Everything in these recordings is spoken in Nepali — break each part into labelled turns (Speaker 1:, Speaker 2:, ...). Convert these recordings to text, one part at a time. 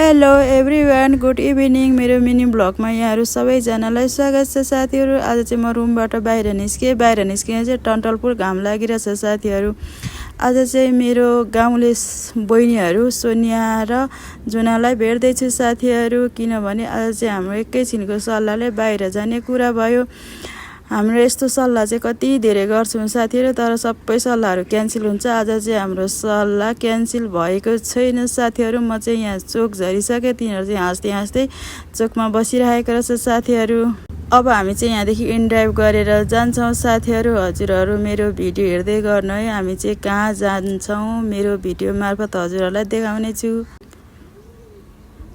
Speaker 1: Hello everyone, good evening. मेरो मिनी ब्लगमा यहाँहरू सबैजनालाई स्वागत छ साथीहरू। आज चाहिँ म रुमबाट बाहिर निस्केँ चाहिँ टन्टलपुर घाम लागिरहेछ साथीहरू। आज चाहिँ मेरो गाउँले बहिनीहरू सोनिया र जुनालाई भेट्दैछु साथीहरू, किनभने आज चाहिँ हाम्रो एकैछिनको सल्लाहले बाहिर जाने कुरा भयो। हाम्रो यस्तो सल्लाह चाहिँ कति धेरै गर्छौँ साथीहरू, तर सबै सल्लाहहरू क्यान्सल हुन्छ। आज चाहिँ हाम्रो सल्लाह क्यान्सल भएको छैन साथीहरू। म चाहिँ यहाँ चोक झरिसकेँ, तिनीहरू चाहिँ हाँस्दै हाँस्दै चोकमा बसिरहेको रहेछ साथीहरू। अब हामी चाहिँ यहाँदेखि इनड्राइभ गरेर जान्छौँ साथीहरू। हजुरहरू मेरो भिडियो हेर्दै गर्नु है, हामी चाहिँ कहाँ जान्छौँ मेरो भिडियो मार्फत हजुरहरूलाई देखाउने छु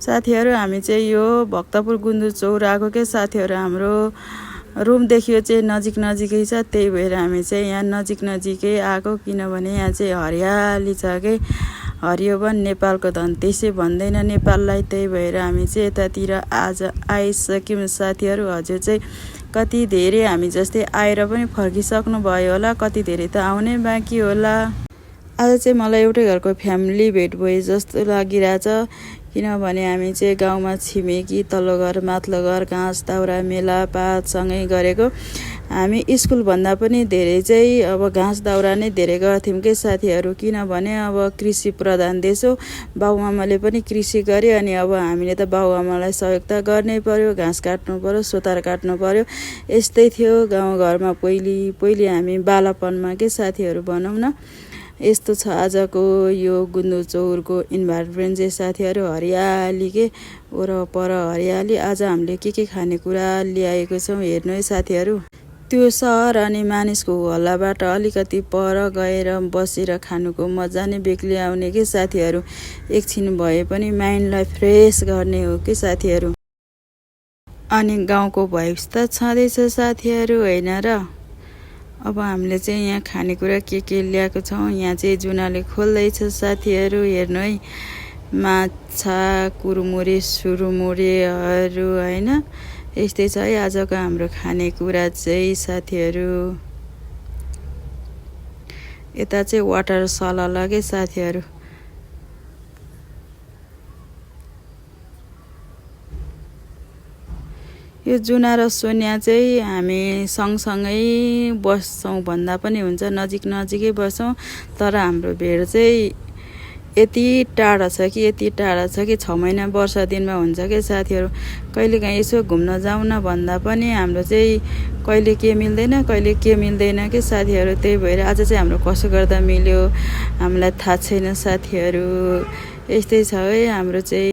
Speaker 1: साथीहरू। हामी चाहिँ यो भक्तपुर गुन्द्रु चौर आएको के साथीहरू। हाम्रो रुम देखियो चाहिँ नजिकै छ, त्यही भएर हामी चाहिँ यहाँ नजिकै आएको, किनभने यहाँ चाहिँ हरियाली छ के। हरियो वन नेपालको धन त्यसै भन्दैन नेपाललाई, त्यही भएर हामी चाहिँ यतातिर आज आइसक्यौँ साथीहरू। हजुर चाहिँ कति धेरै हामी जस्तै आएर पनि फर्किसक्नु भयो होला, कति धेरै त आउनै बाँकी होला। आज चाहिँ मलाई एउटै घरको फ्यामिली भेट भए जस्तो लागिरहेछ, किनभने हामी चाहिँ गाउँमा छिमेकी तल्लो घर माथिल्लो घर घाँस दाउरा मेलापातसँगै गरेको। हामी स्कुलभन्दा पनि धेरै चाहिँ अब घाँस दाउरा नै धेरै गर्थ्यौँ के साथीहरू, किनभने अब कृषि प्रधान देश हो। बाबुआमाले पनि कृषि गरे, अनि अब हामीले त बाबुआमालाई सहयोग त गर्नै पर्यो, घाँस काट्नु पर्यो, सोतार काट्नु पर्यो, यस्तै थियो गाउँघरमा पहिले हामी बालापनमा के साथीहरू भनौँ न। यस्तो छ आजको यो गुन्द्रु चौरको इन्भाइरोमेन्ट चाहिँ साथीहरू। हरियाली के वरपर हरियाली। आज हामीले के खानेकुरा ल्याएको छौँ हेर्नु है साथीहरू। त्यो सहर अनि मानिसको हल्लाबाट अलिकति पर गएर बसेर खानुको मजा नै बेग्लै आउने के साथीहरू। एकछिन भए पनि माइन्डलाई फ्रेस गर्ने हो कि साथीहरू। अनि गाउँको भाइब्स त छँदैछ साथीहरू, होइन र। अब हामीले चाहिँ यहाँ खानेकुरा के ल्याएको छौँ। यहाँ चाहिँ जुनाले खोल्दैछ साथीहरू, हेर्नु है। माछा कुरमुरे सुरुमुरेहरू होइन, यस्तै छ है आजको हाम्रो खानेकुरा चाहिँ साथीहरू। यता चाहिँ वाटर सलाद के साथीहरू। यो जुना र सोनिया चाहिँ हामी सँगसँगै बस्छौँ भन्दा पनि हुन्छ, नजिकै बस्छौँ। तर हाम्रो भेट चाहिँ यति टाढा छ कि 6 महिना वर्ष दिनमा हुन्छ कि साथीहरू। कहिलेकाहीँ यसो घुम्न जाउँ न भन्दा पनि हाम्रो चाहिँ कहिले के मिल्दैन कि साथीहरू। त्यही भएर आज चाहिँ हाम्रो कसो गर्दा मिल्यो हामीलाई थाहा छैन साथीहरू। यस्तै छ है हाम्रो चाहिँ।